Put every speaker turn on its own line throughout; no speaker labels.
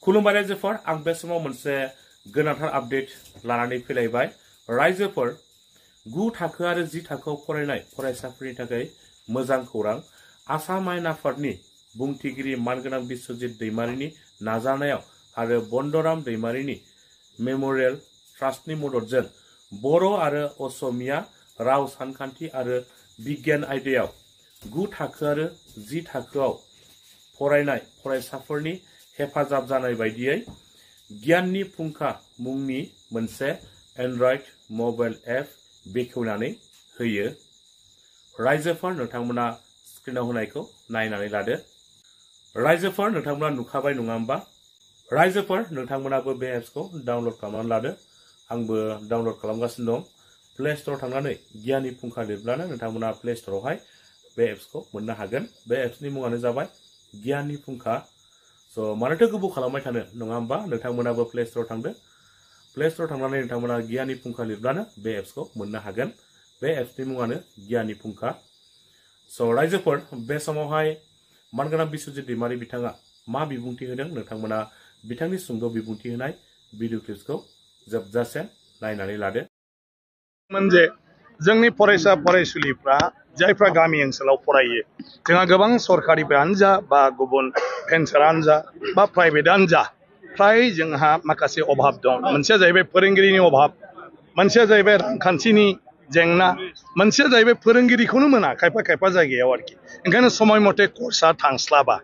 खुलुमबाय रायजोफोर आं बे समाव मोनसे गोनांथार आपडेट लानानै फैलायबाय रायजोफोर 9 थाखो आरो 10 थाखोआव फरायनाय फरायसाफोरनि थाखाय मोजां खौरां आसाम आयेन आफादनि बुंथिगिरि मानगोनां बिस्वजित दैमारिनि नाजानायाव आरो बन्दराम दैमारिनि मेमोरियेल ट्रास्टनि मददजों बर' आरो असमिया राव सानखान्थि आरो बिगियान आयदायाव 9 थाखो आरो 10 थाखोआव फरायनाय फरायसाफोरनि हेफाजाब जानाय बायदियै गियाननि फुंखा मुंनि मोनसे एन्ड्रइड मबाइल एप बेखेवनानै होयो रायजोफोर नोंथांमोना स्क्रिनाव होनायखौ नायनानै लादो रायजोफोर नोंथांमोना नुखाबाय नङा होमबा रायजोफोर नोंथांमोनाबो बे एप्सखौ डाउनलड खालामनानै लादो आंबो डाउनलड खालामगासिनो दं प्ले स्टोराव थांनानै गियाननि फुंखा लिरब्लानो नोंथांमोना प्ले स्टोरावहाय बे एप्सखौ मोननो हागोन बे एप्सनि मुङानो जाबाय गियाननि फुंखा So, मानोथो गोबाव खालामबाय थानो नङा होमबा नोंथांमोनाबो प्ले स्टोराव थांदो प्ले स्टोराव थांनानै नोंथांमोना गियाननि फुंखा लिरब्लानो बे एप्सखौ मोननो हागोन बे एप्सनि मुङानो गियाननि फुंखा स' रायजोफोर बे समावहाय मानगोनां बिस्वजित दैमारि बिथाङा मा बिबुंथि होदों नोंथांमोना बिथांनि सुंद' बिबुंथि होनाय भिडिअ क्लिप्सखौ जोबजासे नायनानै लादो
मोनसे जोंनि फरायसा फरायसुलिफ्रा जायफ्रा गामि ओनसोलाव फरायो जोंहा गोबां सरकारिफोरानो जा बा गुबुन भेन्सारानो जा बा प्राइभेटआनो जा फ्राय जोंहा माखासे अभाब दं मोनसेया जाहैबाय फोरोंगिरिनि अभाब मोनसेया जाहैबाय रांखान्थिनि जेंना मोनसेया जाहैबाय फोरोंगिरिखौनो मोना खायफा खायफा जायगायाव आरोखि ओंखायनो समय मथे कर्सआ थांस्लाबा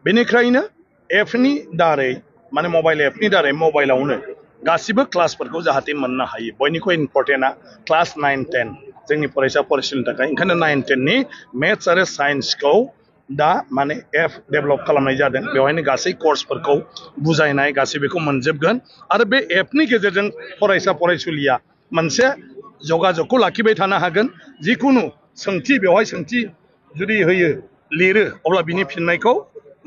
बेनिखायनो एपनि दारै माने मबाइल एपनि दारै मबाइलावनो गासिबो क्लासफोरखौ जाहाथे मोननो हायो बयनिख्रुइ इम्पर्टेन्टआ क्लास 9-10 जोंनि फरायसा फरायसुलिनि थाखाय ओंखायनो 9-10 नि मेथ्स आरो साइन्सखौ दा माने एप डेभेलप खालामनाय जादों बेवहायनो गासै कर्सफोरखौ बुजायनाय गासै बेखौ मोनजोबगोन आरो बे एपनि गेजेरजों फरायसा फरायसुलिया मोनसे जगाजगखौ लाखिबाय थानो हागोन जिखुनु सोंथि बेवहाय सोंथि जुदि होयो लिरो अब्ला बिनि फिननायखौ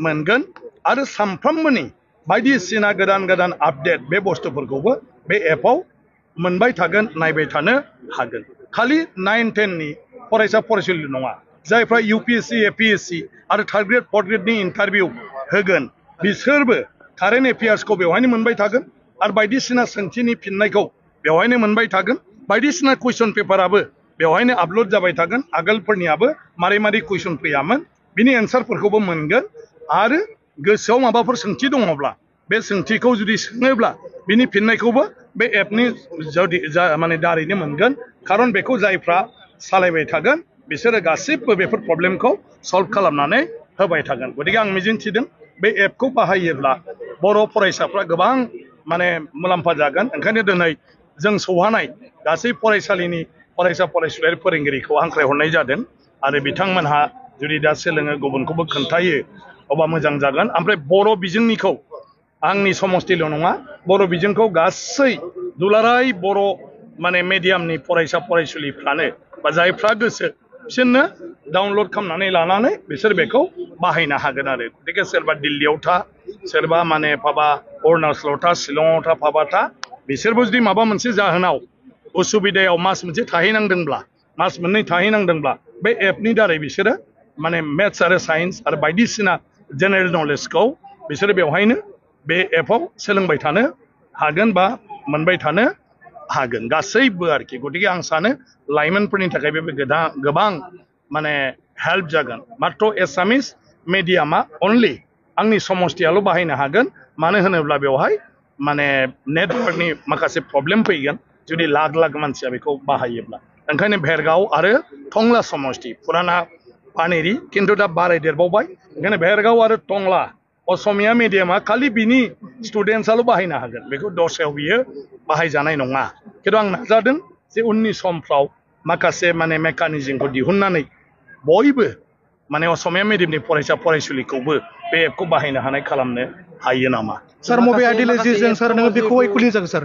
मोनगोन आरो सानफ्रोमबोनि बायदिसिना गोदान गोदान आपडेट बे बुस्थुफोरखौबो बे एपआव मोनबाय थागोन नायबाय थानो हागोन खालि 9-10 नि फरायसा फरायसुलि नङा जायफ्रा UPSC APSC आरो थार्ड ग्रेड फर्थ ग्रेडनि इन्टारभिउ होगोन बिसोरबो कारेन्ट एफेयार्सखौ बेवहायनो मोनबाय थागोन आरो बायदिसिना सोंथिनि फिननायखौ बेवहायनो मोनबाय थागोन बायदिसिना कुइसन पेपाराबो बेवहायनो आपल'ड जाबाय थागोन आगोलफोरनियाबो मारै मारै कुइसन फैयामोन बिनि एन्सारफोरखौबो मोनगोन आरो गोसोआव माबाफोर सोंथि दङब्ला बे सोंथिखौ जुदि सोङोब्ला बिनि फिननायखौबो बे एपनि माने दारैनो मोनगोन खारन बेखौ जायफ्रा सालायबाय थागोन बिसोरो गासिबो बेफोर प्रब्लेमखौ सल्भ खालामनानै होबाय थागोन गतिके आं मिजिंथिदों बे एपखौ बाहायोब्ला बर' फरायसाफ्रा गोबां माने मुलाम्फा जागोन ओंखायनो दिनै जों सौहानाय गासै फरायसालिनि फरायसा फरायसुलियारि फोरोंगिरिखौ हांख्रायहरनाय जादों आरो बिथांमोनहा जुदि दा सोलोङो गुबुनखौबो खोन्थायो अब्ला मोजां जागोन ओमफ्राय बर' बिजोंनिखौ आंनि समस्थिल' नङा बर' बिजोंखौ गासै दुलाराय बर' माने मिडियामनि फरायसा फरायसुलिफ्रानो बा जायफ्रा गोसो बिसोरनो डाउनलड खालामनानै लानानै बिसोर बेखौ बाहायनो हागोन आरो गतिके सोरबा दिल्लीयाव था सोरबा माने पाबा अरुणाचलाव था शिलंआव था पाबा था बिसोरबो जुदि माबा मोनसे जाहोनाव उसुबिदायाव मास मोनसे थाहैनांदोंब्ला मास मोननै थाहैनांदोंब्ला बे एपनि दारै बिसोरो माने मेथ्स आरो साइन्स आरो बायदिसिना जेनेरेल नलेजखौ बिसोरो बेवहायनो बे एपआव सोलोंबाय थानो हागोन बा मोनबाय थानो हागोन गासैबो आरोखि गतिके आं सानो लाइमोनफोरनि थाखाय बे गोबां माने हेल्प जागोन मात्र एसामिस मिडियामा अनलि आंनि समस्थियाल' बाहायनो हागोन मानो होनोब्ला बेवहाय माने नेटवर्कनि माखासे प्रब्लेम फैगोन जुदि लाख लाख मानसिया बेखौ बाहायोब्ला ओंखायनो भेरगाव आरो टंला समस्ति फुराना पानेरि खिन्थु दा बारायदेरबावबाय ओंखायनो भेरगाव आरो टंला असमिया मिडियामा खालि बिनि स्टुडेन्टसाल' बाहायनो हागोन बेखौ दस्रायाव बियो बाहायजानाय नङा खिन्थु आं नाजादों जे उननि समफ्राव माखासे माने मेकानिजमखौ दिहुननानै बयबो माने असमिया मिडियामनि फरायसा फरायसुलिखौबो बे एपखौ बाहायनो हानाय खालामनो हायो नामा
सर मबे आइडियोलॉजीजों सर नोङो बेखौ खुलिनो जागोन सर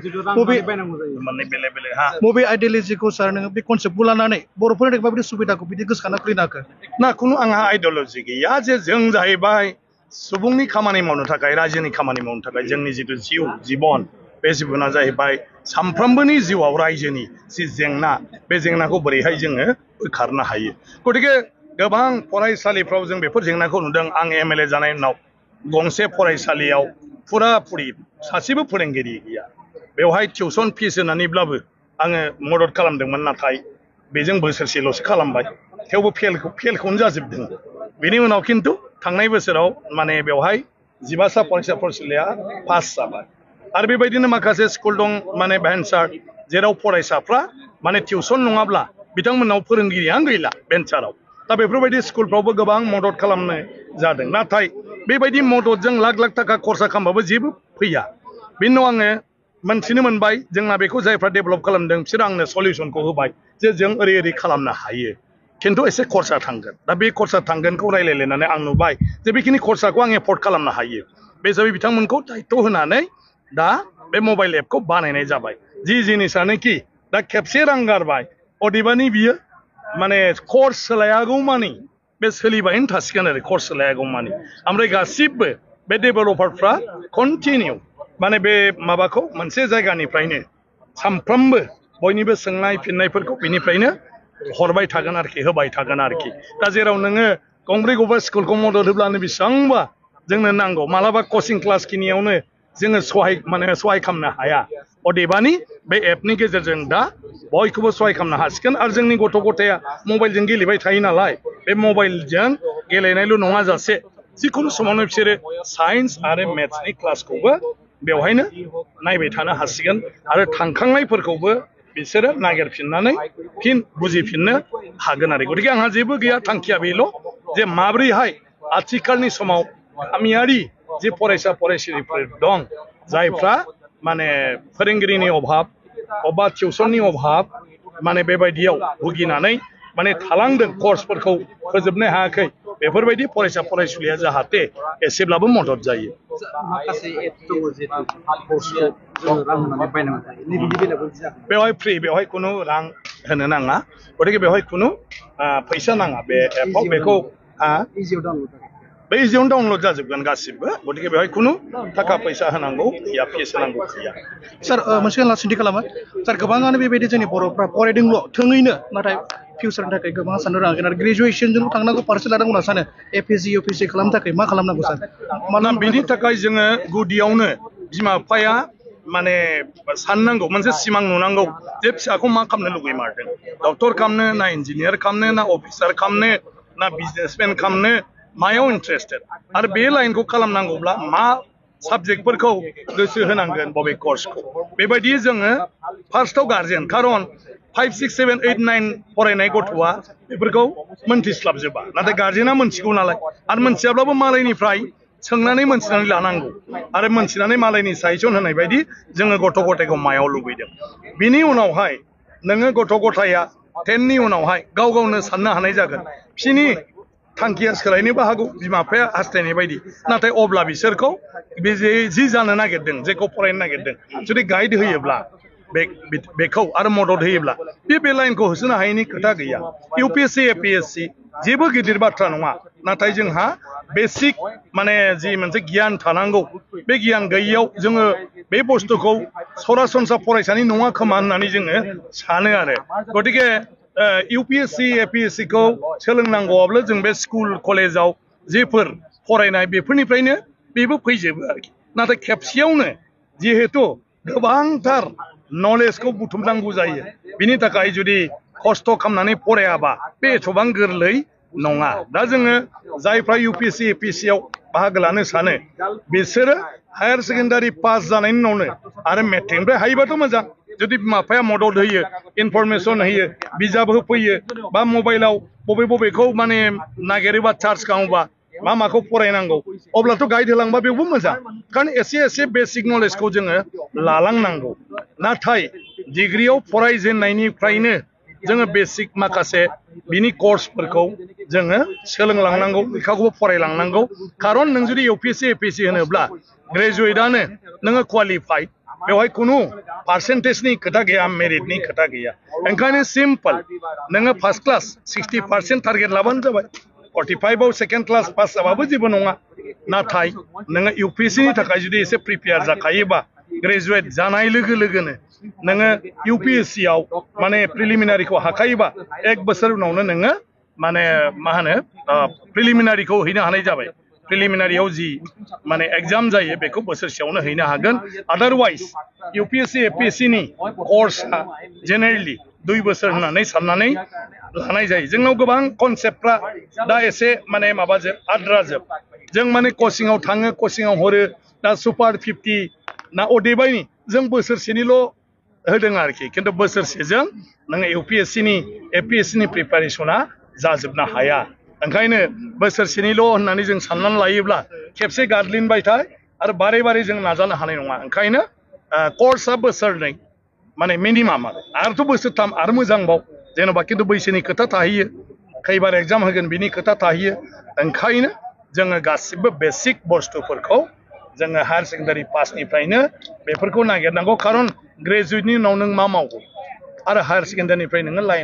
माने बेले बेले हा
मबे आइडियोलॉजीखौ सर नोङो बे कनसेप्टखौ लानानै बर'फोरनि थाखाय माबायदि सुबिदाखौ बिदि गोसोखांना खुलिनो हाखो
ना खुनु आंहा आइडियोलॉजी गैया जे जों जाहैबाय सुबुंनि खामानि मावनो थाखाय रायजोनि खामानि मावनो थाखाय जोंनि जिथु जिउ जीबन बे जिबना जाहैबाय सानफ्रोमबोनि जिउआव रायजोनि जि जेंना बे जेंनाखौ बोरैहाय जोङो बोखारनो हायो गतिके गोबां फरायसालिफ्राव जों बेफोर जेंनाखौ नुदों आं MLA जानायनि उनाव गंसे फरायसालियाव फुरा फुरि सासेबो फोरोंगिरि गैया बेवहाय टिउसन फिस होनानैब्लाबो आङो मदद खालामदोंमोन नाथाय बेजों बोसोरसेल'सो खालामबाय थेवबो फेलखौनो जाजोबदों बेनि उनाव खिन्थु थांनाय बोसोराव माने बेवहाय 15सा फरायसा फरायसुलिया पास जाबाय आरो बेबायदिनो माखासे स्कुल दं माने भेन्सार जेराव फरायसाफ्रा माने टिउसन नङाब्ला बिथांमोननाव फोरोंगिरियानो गैला भेन्साराव दा बेफोरबायदि स्कुलफ्रावबो गोबां मदद खालामनाय जादों नाथाय बेबायदि मददजों लाख लाख थाखा खरसा खालामबाबो जेबो फैया बेनि उनाव आङो मोनथिनो मोनबाय जोंना बेखौ जायफ्रा डेभेलप खालामदों बिसोर आंनो सलिउसनखौ होबाय जे जों ओरै खालामनो हायो खिन्थु एसे खरसा थांगोन दा बे खरसा थांगोनखौ रायलायलायनानै आं नुबाय जे बेखिनि खरसाखौ आं एफर्ड खालामनो हायो बे हिसाबै बिथांमोनखौ दायित्व होनानै दा बे मबाइल एपखौ बानायनाय जाबाय जि जिनिसानोखि दा खेबसे रां गारबाय अदेबानि बियो माने कर्स सोलायागौ मानि बे सोलिबायनो थासिगोन आरो कर्स सोलायागौ मानि ओमफ्राय गासिबो बे डेभेलपारफ्रा कन्टिनिउ माने बे माबाखौ मोनसे जायगानिफ्रायनो सानफ्रोमबो बयनिबो सोंनाय फिननायफोरखौ बिनिफ्रायनो हरबाय थागोन आरोखि होबाय थागोन आरोखि दा जेराव नोङो गंब्रै गंबा स्कुलखौ मदद होब्लानो बेसेबांबा जोंनो नांगौ मालाबा कचिं क्लास खिनियावनो जोङो सहाय खालामनो हाया अदेबानि बे एपनि गेजेरजों दा बयखौबो सहाय खालामनो हासिगोन आरो जोंनि गथ' गथाया मबाइलजों गेलेबाय थायो नालाय बे मबाइलजों गेलेनायल' नङा जासे जिखुनु समावनो बिसोरो साइन्स आरो मेथ्सनि क्लासखौबो बेवहायनो नायबाय थानो हासिगोन आरो थांखांनायफोरखौबो बिसोरो नागिरफिननानै फिन बुजिफिननो हागोन आरो गतिके आंहा जेबो गैया थांखिया बेल' जे माब्रैहाय आथिखालनि समाव गामियारि जे फरायसा फरायसुलिफोर दं जायफ्रा माने फोरोंगिरिनि अभाब अबा टिउसननि अभाब माने बेबायदियाव भुगिनानै माने थालांदों कर्सफोरखौ फोजोबनो हायाखै बेफोरबायदि फरायसा फरायसुलिया जाहाथे एसेब्लाबो मदद जायो बेवहाय फ्रि बेवहाय खुनु रां होनो नाङा गतिके बेवहाय खुनु फैसा नाङा बे एपआव बेखौ बे इजियावनो डाउनलड जाजोबगोन गासिबो गतिके बेवहाय खुनु थाखा फैसा होनांगौ गैया फिस होनांगौ गैया
सार मोनसे लास्ट सोंथि खालामो सार गोबाङानो बेबायदि जोंनि बर'फ्रा फरायदोंल' थोङैनो नाथाय फिउचारनि थाखाय गोबां साननो रोङाखै आरो ग्रेजुवेसनजों थांनांगौ फारसे लानांगौ होनना सानो एपिएससि इउपिएससि खालामनो थाखाय मा खालामनांगौ सार
मानोना बिनि थाखाय जोङो गुदियावनो बिमा बिफाया माने साननांगौ मोनसे सिमां नुनांगौ जे फिसाखौ मा खालामनो लुगैमारदों डक्टर खालामनो ना इन्जिनियार खालामनो ना अफिसार खालामनो ना बिजनेसमेन खालामनो मायाव इन्ट्रेस्टेड आरो बे लाइनखौ खालामनांगौब्ला मा साबजेक्टफोरखौ गोसो होनांगोन बबे कर्सखौ बेबायदि जोङो फार्स्टआव गार्जेन खारन 5, 6, 7, 8, 9 फरायनाय गथ'आ बेफोरखौ मोनथिस्लाबजोबा नाथाय गार्जेना मोनथिगौ नालाय आरो मोनथियाब्लाबो मालायनिफ्राय सोंनानै मोनथिनानै लानांगौ आरो मोनथिनानै मालायनि साजेसन होनाय बायदि जोङो गथ' गथायखौ मायाव लुबैदों बिनि उनावहाय नोङो गथ' गथाया 10नि उनावहाय गाव गावनो साननो हानाय जागोन बिसिनि थांखिया सोलायनोबो हागौ बिमा बिफाया हास्थायनाय बायदि नाथाय अब्ला बिसोरखौ बे जि जानो नागिरदों जेखौ फरायनो नागिरदों जुदि गाइड होयोब्ला बेखौ आरो मदद होयोब्ला बे लाइनखौ होसोनो हायैनि खोथा गैया इउपिएससि एपिएससि जेबो गिदिर बाथ्रा नङा नाथाय जोंहा बेसिक माने जि मोनसे गियान थानांगौ बे गियान गैयैयाव जोङो बे बुस्थुखौ सरासनस्रा फरायसानि नङा खोमा होननानै जोङो सानो आरो गतिके इउपिएससि एपिएससिखौ सोलोंनांगौब्ला जों बे स्कुल कलेजाव जेफोर फरायनाय बेफोरनिफ्रायनो बेबो फैजोबो आरोखि नाथाय खेबसेयावनो जिहेतु गोबांथार नलेजखौ बुथुमनांगौ जायो बिनि थाखाय जुदि खस्थ' खालामनानै फरायाबा बे एथबां गोरलै नङा दा जोङो जायफ्रा इउपिएससि एपिएससियाव बाहागो लानो सानो बिसोरो हायार सेकेन्डारि पास जानायनि उनावनो आरो मेट्रिकनिफ्राय हायोबाथ' मोजां जुदि बिमा बिफाया मदद होयो इनफरमेसन होयो बिजाब होफैयो बा मबाइलाव बबेखौ माने नागिरोबा चार्ज खालामोबा माखौ फरायनांगौ अब्लाथ' गाइड होलांबा बेवबो मोजां खारन एसे बेसिक नलेजखौ जोङो लालांनांगौ नाथाय डिग्रियाव फरायजेननायनिफ्रायनो जोङो बेसिक माखासे बिनि कर्सफोरखौ जोङो सोलोंलांनांगौ लेखाखौबो फरायलांनांगौ खारन नों जुदि इउपिएससि एपिएससि होनोब्ला ग्रेजुवेटआनो नोङो क्वालिफाइड बेवहाय खुनु पार्सेन्टेजनि खोथा गैया मेरिटनि खोथा गैया ओंखायनो सिम्पल नोङो फार्स्ट क्लास 60% टारगेट लाबानो जाबाय 45आव सेकेन्ड क्लास पास जाबाबो जेबो नङा नाथाय नोङो इउपिएससिनि थाखाय जुदि एसे प्रिपेयार जाखायोबा ग्रेजुवेट जानाय लोगो लोगोनो नोङो इउपिएससियाव माने प्रिलिमिनारिखौ हाखायोबा 1 बोसोर उनावनो नोङो माने मा होनो प्रिलिमिनारिखौ हैनो हानाय जाबाय प्रिलिमिनारियाव जि माने एग्जाम जायो बेखौ बोसोरसेयावनो हैनो हागोन अदारवाइज UPSC APSC नि कर्सआ जेनेरेलि 2 बोसोर होननानै साननानै लानाय जायो जोंनाव गोबां कनसेप्टफ्रा दा एसे माने माबाजोब आद्राजोब जों माने कोचिंआव थाङो कोचिंआव हरो दा सुपार 50 ना अदेबायनि जों बोसोरसेनिल' होदों आरोखि खिन्थु बोसोरसेजों नोङो UPSC नि APSC नि प्रिपारेसना जाजोबनो हाया ओंखायनो बोसोरसेनिल' होननानै जों साननानै लायोब्ला खेबसे गादलिनबाय थाय आरो बारे बारे जों नाजानो हानाय नङा ओंखायनो कर्सआ बोसोरनै माने मिनिमाम आरोथ' बोसोरथाम आरो मोजांबाव जेन'बा खिन्थु बैसोनि खोथा थाहैयो खैबार एग्जाम होगोन बिनि खोथा थाहैयो ओंखायनो जोङो गासिबो बेसिक बुस्थुफोरखौ जोङो हायार सेकेन्डारि पासनिफ्रायनो बेफोरखौ नागिरनांगौ खारन ग्रेजुवेटनि उनाव नों मा मावगौ आरो हायार सेकेन्डारिनिफ्राय नोङो लाइन